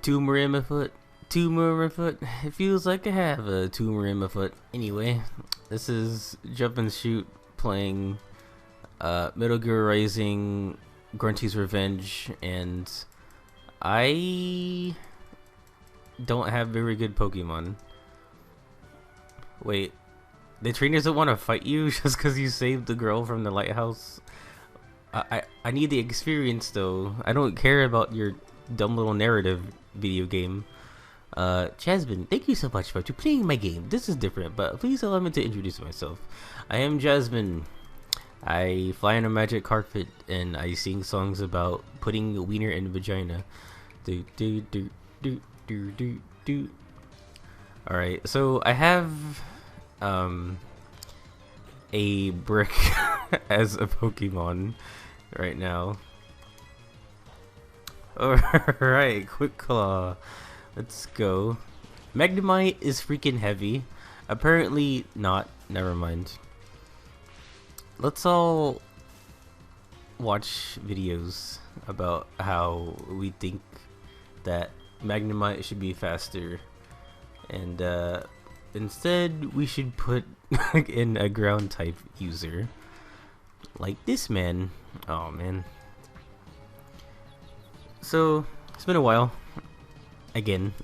tumor in my foot. Tumor in my foot. It feels like I have a tumor in my foot. Anyway, this is Jump and Shoot playing Metal Gear Rising, Grunty's Revenge, and I don't have very good Pokemon. Wait, the trainers don't want to fight you just because you saved the girl from the lighthouse? I need the experience though. I don't care about your dumb little narrative video game. Jasmine, thank you so much for playing my game. This is different, but please allow me to introduce myself. I am Jasmine. I fly on a magic carpet and I sing songs about putting a wiener in vagina. Do do do do do do do. Alright, so I have a brick as a Pokemon right now. Alright, Quick Claw. Let's go. Magnemite is freaking heavy. Apparently not. Never mind. Let's all watch videos about how we think that Magnemite should be faster. And instead we should put in a ground type user. Like this man. Oh man. So it's been a while. Again.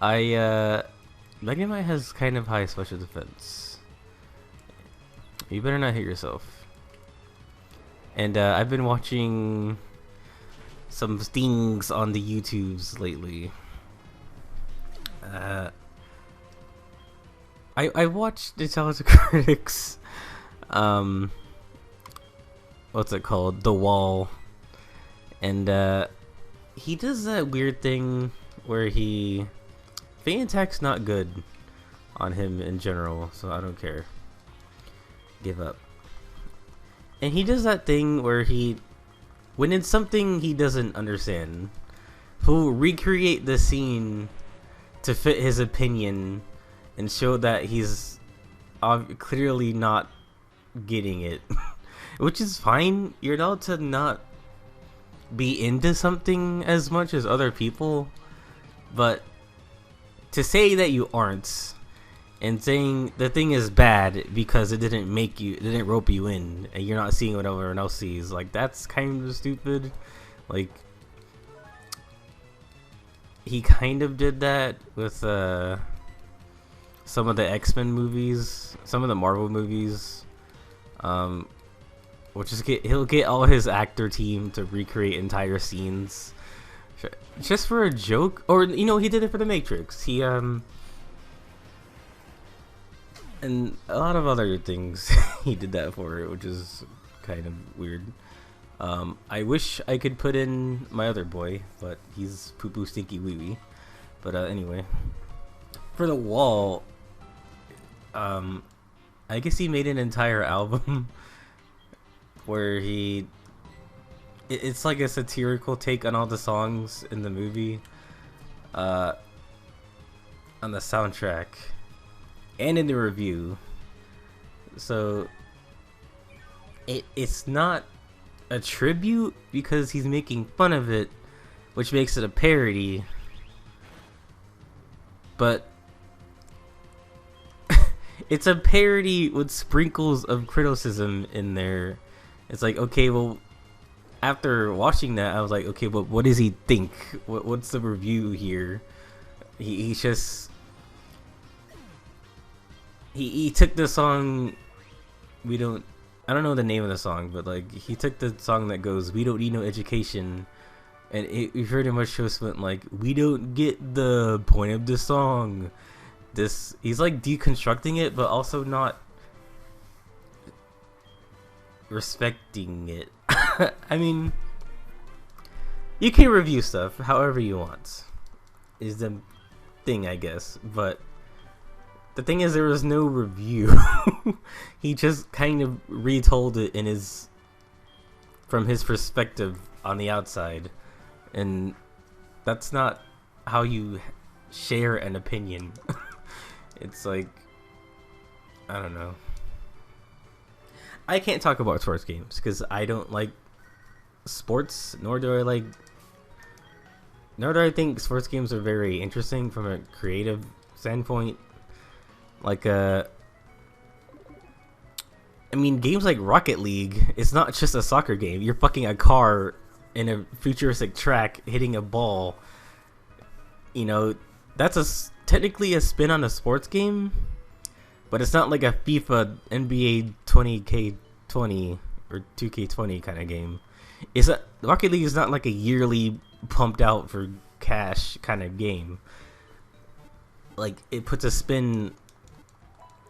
Magnemite has kind of high special defense. You better not hit yourself. And I've been watching some stings on the YouTubes lately. I watched the Intelligent Critics what's it called? The Wall. And he does that weird thing where Feint attack's not good on him in general, so I don't care. Give up. And he does that thing where when it's something he doesn't understand, he'll recreate the scene to fit his opinion and show that he's clearly not getting it. Which is fine. You're allowed to not be into something as much as other people, but to say that you aren't and saying the thing is bad because it didn't rope you in and you're not seeing what everyone else sees, like, that's kind of stupid. Like, he kind of did that with some of the X-Men movies, some of the Marvel movies. He'll get all his actor team to recreate entire scenes just for a joke, or he did it for the Matrix. He and a lot of other things he did that for, which is kind of weird. I wish I could put in my other boy, but he's poo poo stinky wee wee. But anyway, for The Wall, I guess he made an entire album where it's like a satirical take on all the songs in the movie, on the soundtrack and in the review. So it's not a tribute because he's making fun of it, which makes it a parody, but it's a parody with sprinkles of criticism in there. It's like, okay, well, after watching that, I was like, okay, but what does he think? What's the review here? He took the song, I don't know the name of the song, but like, he took the song that goes, "We don't need no education," and it pretty much just went like, we don't get the point of the song. He's like deconstructing it, but also not respecting it. I mean, you can review stuff however you want, is the thing, I guess, but the thing is, there was no review. He just kind of retold it from his perspective on the outside, and that's not how you share an opinion. It's like, I don't know. I can't talk about sports games because I don't like sports, nor do I like nor do I think sports games are very interesting from a creative standpoint. Like, I mean, games like Rocket League, it's not just a soccer game. You're fucking a car in a futuristic track hitting a ball. You know, that's technically a spin on a sports game, but it's not like a FIFA NBA 20K20 or 2K20 kind of game. Rocket League is not like a yearly pumped out for cash kind of game. Like, it puts a spin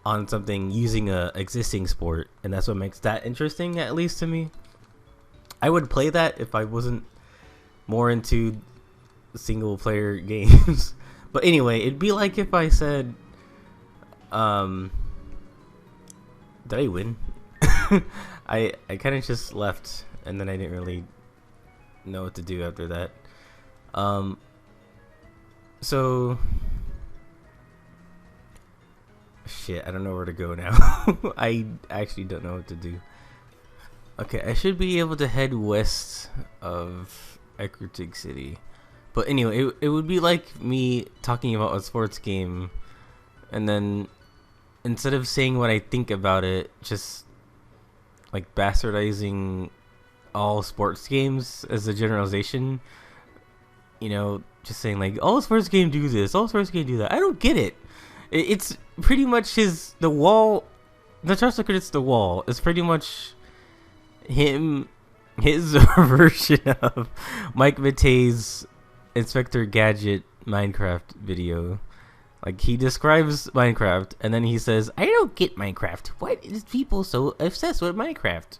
on something using a existing sport, and that's what makes that interesting, at least to me. I would play that if I wasn't more into single player games. But anyway, it'd be like if I said, did I win? I kind of just left, and then I didn't really know what to do after that. So shit, I don't know where to go now. I actually don't know what to do. Okay, I should be able to head west of Ecruteak City. But anyway, it would be like me talking about a sports game, and then instead of saying what I think about it, just like bastardizing all sports games as a generalization. You know, just saying like, all sports games do this, all sports games do that. I don't get it. It's pretty much The Wall, the Charles It's The Wall is pretty much his version of Mike Matei's Inspector Gadget Minecraft video. Like, he describes Minecraft, and then he says, I don't get Minecraft. Why is people so obsessed with Minecraft?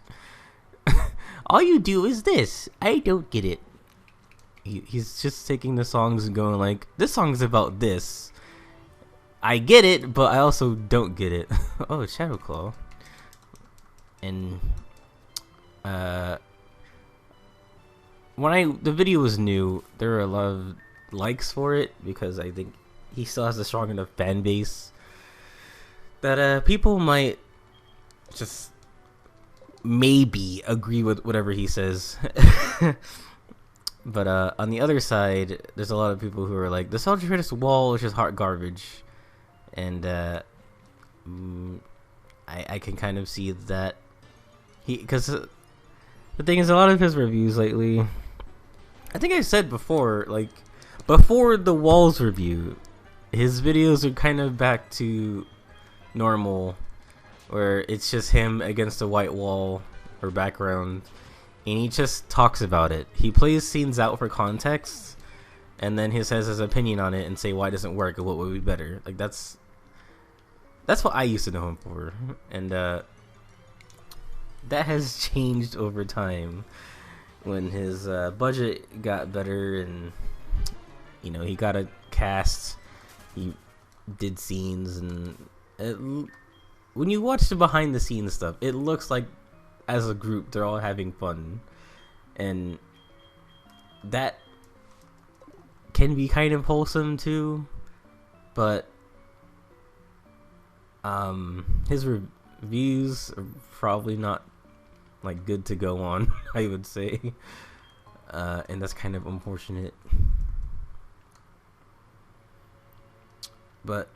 All you do is this. I don't get it. He's just taking the songs and going like, this song's about this. I get it, but I also don't get it. Oh, it's Shadowclaw. And when the video was new, there were a lot of likes for it because I think he still has a strong enough fan base that people might just maybe agree with whatever he says. But on the other side, there's a lot of people who are like, the Self-Defeatist Wall is just hot garbage. And I can kind of see that because the thing is, a lot of his reviews lately, I think I said before, like before the Walls review, his videos are kind of back to normal, where it's just him against a white wall or background, and he just talks about it. He plays scenes out for context, and then he says his opinion on it and say why it doesn't work and what would be better. Like, that's what I used to know him for, and that has changed over time when his budget got better, and you know, he got a cast, he did scenes, and when you watch the behind the scenes stuff, it looks like as a group they're all having fun, and that can be kind of wholesome too. But his reviews are probably not like good to go on, I would say, and that's kind of unfortunate. But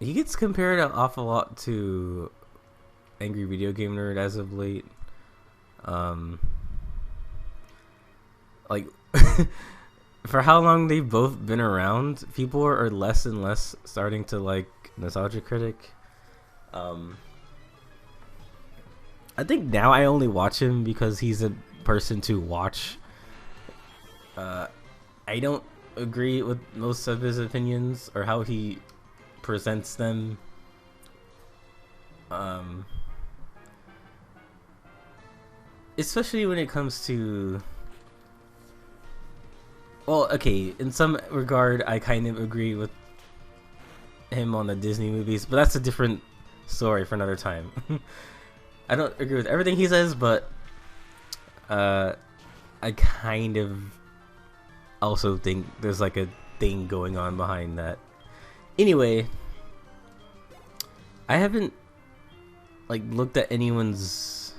he gets compared an awful lot to Angry Video Game Nerd as of late. Like for how long they've both been around, people are less and less starting to like Nostalgia Critic. I think now I only watch him because he's a person to watch. I don't agree with most of his opinions or how he presents them. Especially when it comes to, well, okay, in some regard I kind of agree with him on the Disney movies, but that's a different story for another time. I don't agree with everything he says, but I kind of also think there's like a thing going on behind that. Anyway, I haven't like looked at anyone's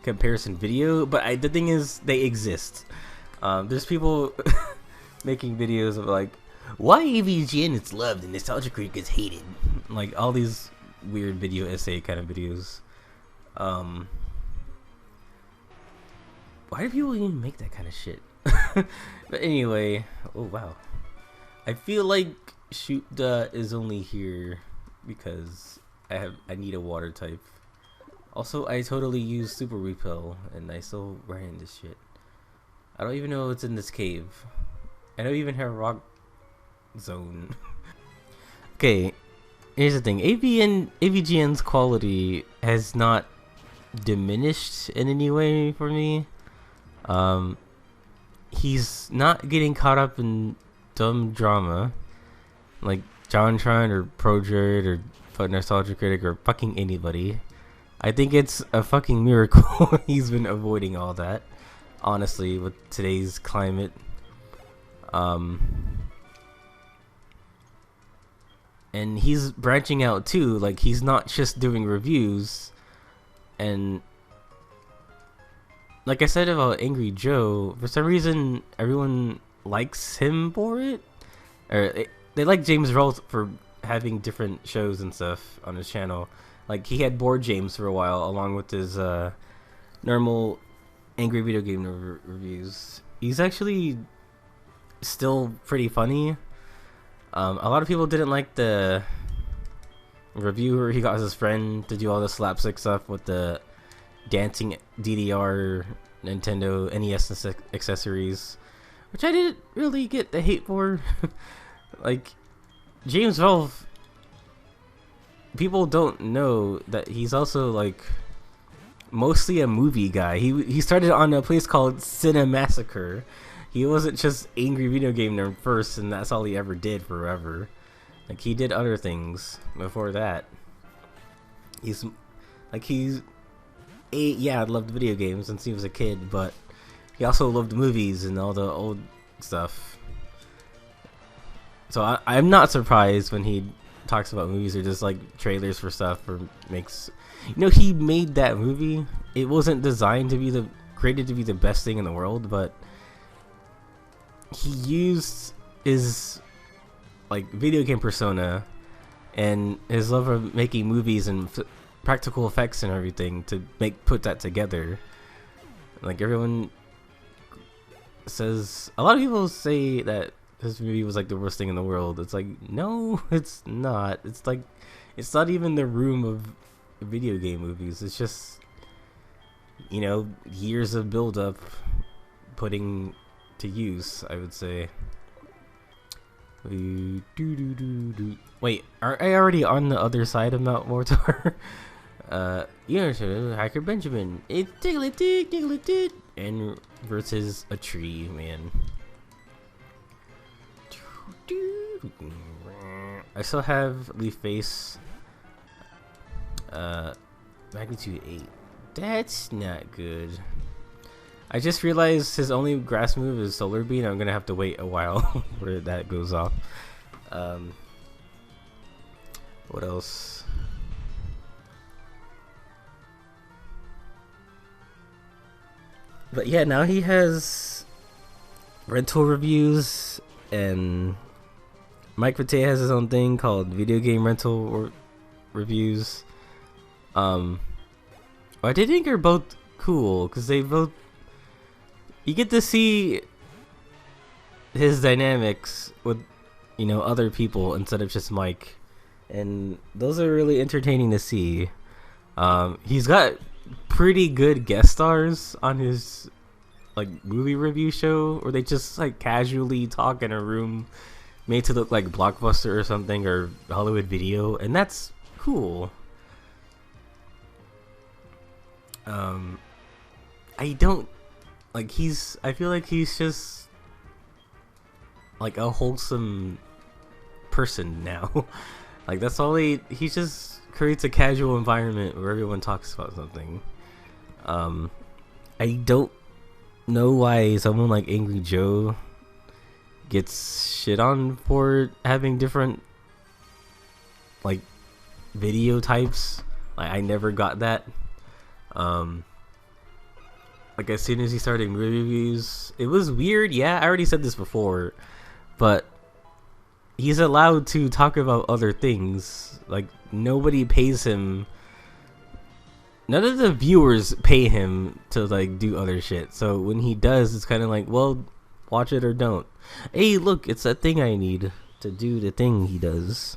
comparison video, but the thing is, they exist. There's people making videos of like why AVGN is loved and Nostalgia Critic is hated, like all these weird video essay kind of videos. Why do people even make that kind of shit? But anyway, oh wow, I feel like Shoot is only here because I need a water type. Also, I totally use Super Repel and I still ran into shit. I don't even know what's in this cave. I don't even have rock zone. Okay, here's the thing. AVGN's quality has not diminished in any way for me. He's not getting caught up in dumb drama like JonTron or ProJared or Nostalgia Critic or fucking anybody. I think it's a fucking miracle he's been avoiding all that, honestly, with today's climate. And he's branching out too, like he's not just doing reviews. And like I said about Angry Joe, for some reason everyone likes him for it, or they like James Rolfe for having different shows and stuff on his channel. Like he had Board James for a while along with his normal angry video game reviews. He's actually still pretty funny. A lot of people didn't like the review where he got his friend to do all the slapstick stuff with the dancing DDR Nintendo NES accessories, which I didn't really get the hate for. Like James Rolfe, people don't know that he's also like mostly a movie guy. He started on a place called Cinemassacre. He wasn't just angry video game nerd first and that's all he ever did forever. Like he did other things before that. Yeah, I loved video games since he was a kid, but he also loved movies and all the old stuff. So I'm not surprised when he talks about movies or just like trailers for stuff or makes, you know, he made that movie. It wasn't designed to be created to be the best thing in the world, but he used his like video game persona and his love of making movies and practical effects and everything to put that together. Like everyone says, a lot of people say that this movie was like the worst thing in the world. It's like, no, it's not. It's like, it's not even the room of video game movies. It's just, you know, years of build up putting to use, I would say. Wait, are I already on the other side of Mount Mortar? Hacker Benjamin. It's Diglett, and versus a tree, man. I still have Leaf Face. Magnitude 8. That's not good. I just realized his only grass move is Solar Beam. I'm gonna have to wait a while where that goes off. What else? But yeah, now he has rental reviews, and Mike Vite has his own thing called video game rental reviews. I did think they're both cool because they both, you get to see his dynamics with, you know, other people instead of just Mike, and those are really entertaining to see. He's got pretty good guest stars on his like movie review show, or they just like casually talk in a room made to look like Blockbuster or something, or Hollywood Video, and that's cool. I don't like, I feel like he's just like a wholesome person now. Like that's all he just creates a casual environment where everyone talks about something. I don't know why someone like Angry Joe gets shit on for having different like video types. Like I never got that. like as soon as he started movie reviews, it was weird. Yeah, I already said this before, but he's allowed to talk about other things. Like nobody pays him. None of the viewers pay him to like do other shit. So when he does, it's kind of like, well, watch it or don't. Hey, look, it's that thing I need to do the thing he does.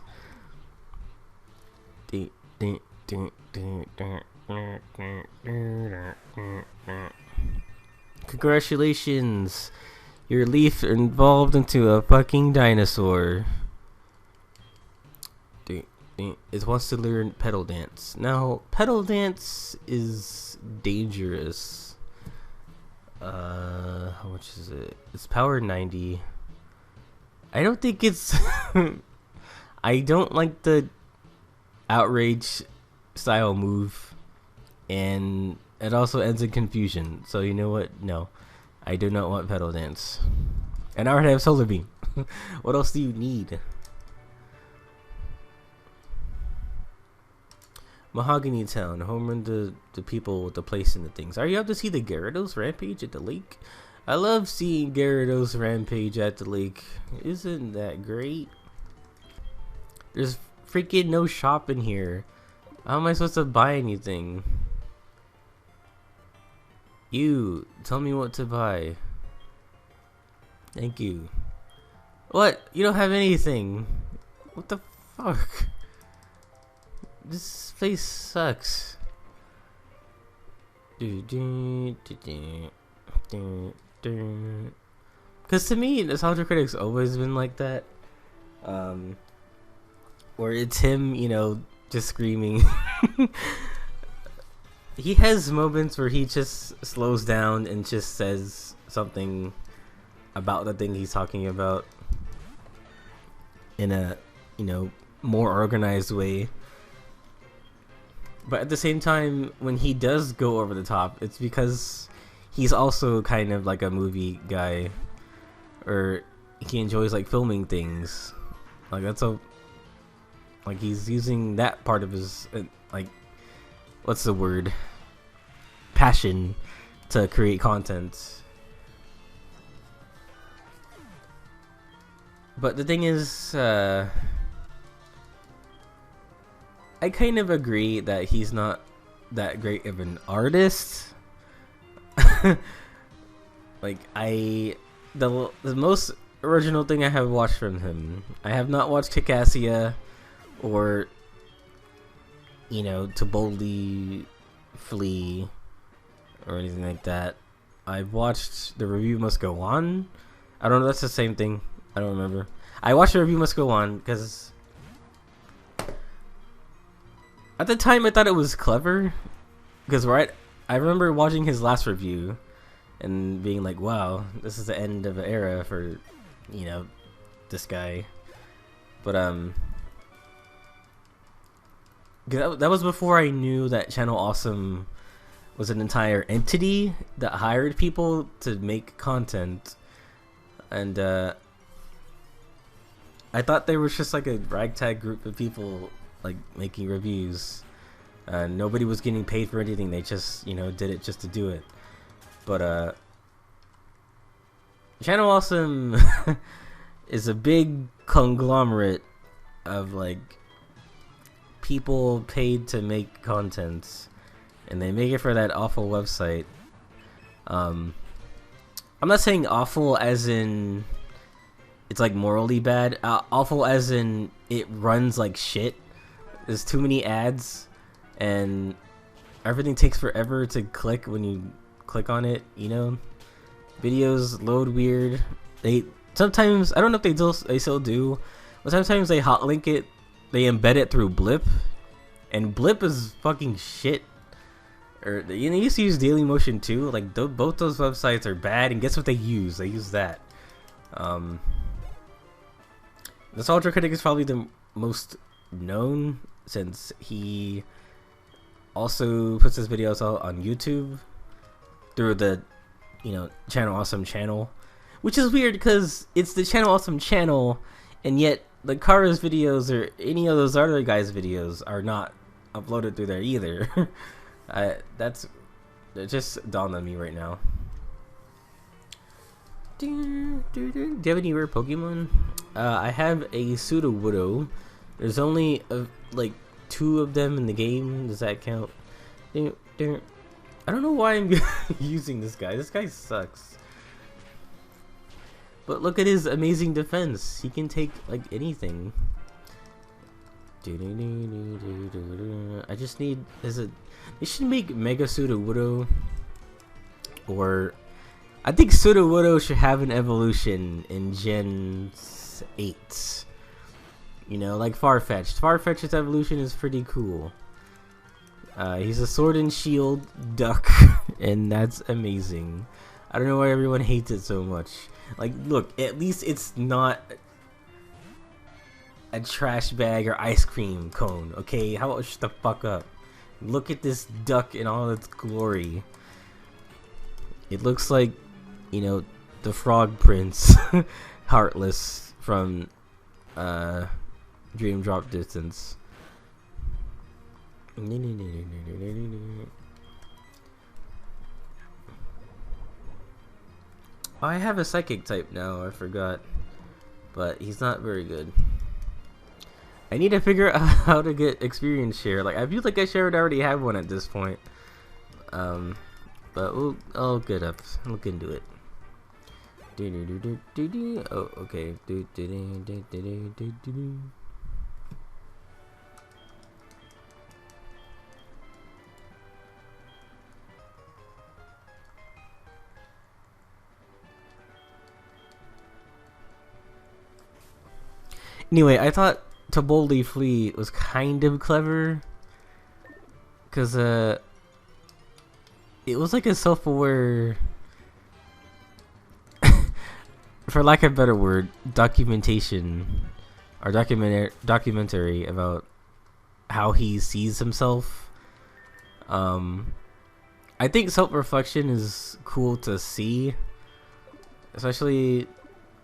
Congratulations, your leaf evolved into a fucking dinosaur. It wants to learn pedal dance. Now, pedal dance is dangerous. How much is it? It's power 90. I don't think it's I don't like the outrage style move, and it also ends in confusion. So you know what? No, I do not want pedal dance. And I already have solar beam. What else do you need? Mahogany Town, home run to the people with the place and the things. Are you up to see the Gyarados rampage at the lake? I love seeing Gyarados rampage at the lake. Isn't that great? There's freaking no shop in here. How am I supposed to buy anything? You, tell me what to buy. Thank you. What? You don't have anything. What the fuck? This place sucks. Because to me, Nostalgia Critic's always been like that. Where it's him, you know, just screaming. He has moments where he just slows down and just says something about the thing he's talking about in a, you know, more organized way. But at the same time, when he does go over the top, it's because he's also kind of like a movie guy, or he enjoys like filming things. Like that's a, like he's using that part of his like, what's the word? Passion to create content. But the thing is, I kind of agree that he's not that great of an artist. Like the most original thing I have watched from him, I have not watched Kikassia or, you know, To Boldly Flee or anything like that. I've watched The Review Must Go On. I don't know, that's the same thing. I don't remember. I watched The Review Must Go On because at the time I thought it was clever, because I remember watching his last review and being like, wow, this is the end of an era for, you know, this guy. But that was before I knew that Channel Awesome was an entire entity that hired people to make content, and I thought they were just like a ragtag group of people like making reviews. Nobody was getting paid for anything. They just, you know, did it just to do it. But Channel Awesome is a big conglomerate of like people paid to make content, and they make it for that awful website. I'm not saying awful as in it's like morally bad. Awful as in it runs like shit. There's too many ads, and everything takes forever to click when you click on it, you know? Videos load weird. They sometimes, I don't know if they still do, but sometimes they hotlink it, they embed it through Blip, and Blip is fucking shit. Or, you know, you used to use Dailymotion too. Like both those websites are bad, and guess what they use? They use that. Nostalgia Critic is probably the most known, since he also puts his videos out on YouTube through the, you know, Channel Awesome channel, which is weird because it's the Channel Awesome channel, and yet the Kara's videos or any of those other guys' videos are not uploaded through there either. That's It just dawned on me right now. Do you have any rare Pokemon? I have a Sudowoodo. There's only like 2 of them in the game. Does that count? I don't know why I'm using this guy. This guy sucks. But look at his amazing defense. He can take like anything. I just need they should make Mega Sudowoodo, or I think Sudowoodo should have an evolution in Gen 8. You know, like Farfetch'd. Farfetch'd's evolution is pretty cool. He's a sword and shield duck, and that's amazing. I don't know why everyone hates it so much. Like, look, at least it's not a trash bag or ice cream cone, okay? How about shut the fuck up? Look at this duck in all its glory. It looks like, you know, the Frog Prince, Heartless from Dream Drop Distance. I have a psychic type now, I forgot. But he's not very good. I need to figure out how to get experience share. Like, I feel like I should already have one at this point. But I'll get up. Look into it. Oh, okay. Anyway, I thought To Boldly Flee was kind of clever, because it was like a self-aware, for lack of a better word, documentation or documentary about how he sees himself. I think self-reflection is cool to see, especially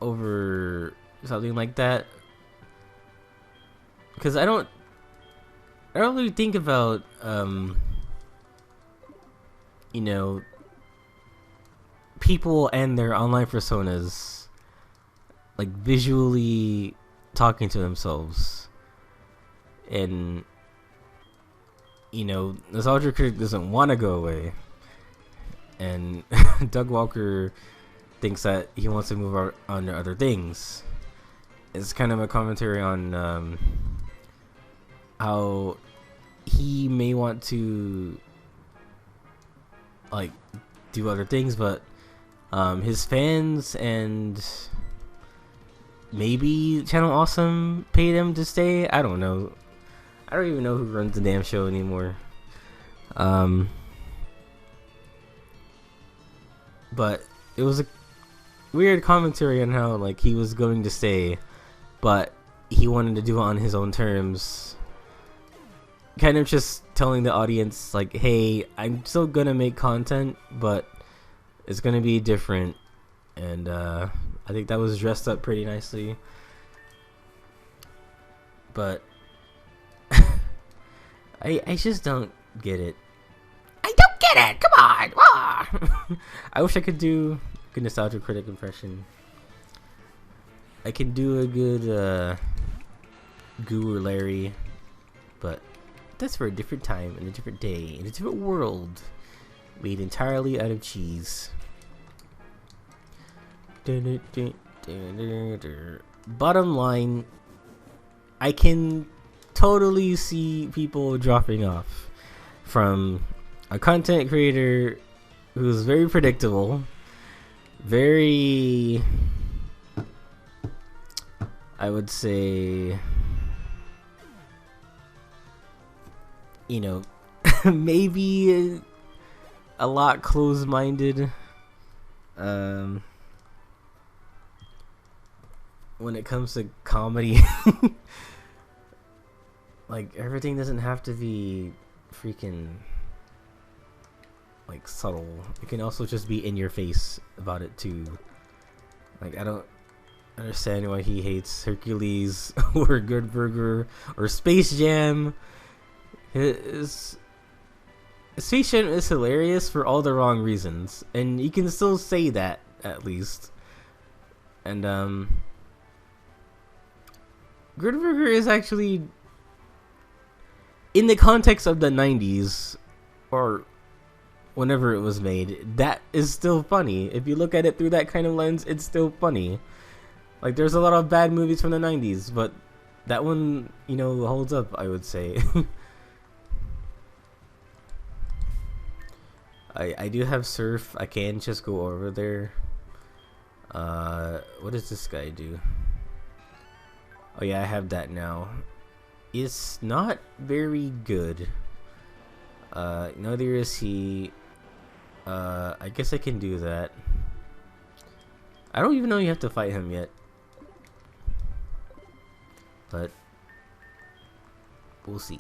over something like that. Because I don't really think about, you know, people and their online personas, like, visually talking to themselves. And, you know, Nostalgia Critic doesn't want to go away. And Doug Walker thinks that he wants to move on to other things. It's kind of a commentary on, how he may want to like do other things, but his fans and maybe Channel Awesome paid him to stay. I don't know. I don't even know who runs the damn show anymore. But it was a weird commentary on how like he was going to stay, but he wanted to do it on his own terms. Kind of just telling the audience, like, hey, I'm still gonna make content, but it's gonna be different. And I think that was dressed up pretty nicely. But I just don't get it. I don't get it! Come on! Ah! I wish I could do a good Nostalgia Critic impression. I can do a good Guru Larry, but that's for a different time and a different day in a different world made entirely out of cheese. Bottom line, I can totally see people dropping off from a content creator who's very predictable, very, I would say, you know, maybe a lot closed-minded when it comes to comedy. Like, everything doesn't have to be freaking like subtle. It can also just be in your face about it too. Like, I don't understand why he hates Hercules or Good Burger or Space Jam. His Space Jam is hilarious for all the wrong reasons, and you can still say that at least. And Grid Burger is actually, in the context of the 90s, or whenever it was made, that is still funny. If you look at it through that kind of lens, it's still funny. Like, there's a lot of bad movies from the 90s, but that one, you know, holds up, I would say. I do have Surf. I can just go over there. What does this guy do? Oh yeah, I have that now. It's not very good. Neither is he. I guess I can do that. I don't even know you have to fight him yet. But we'll see.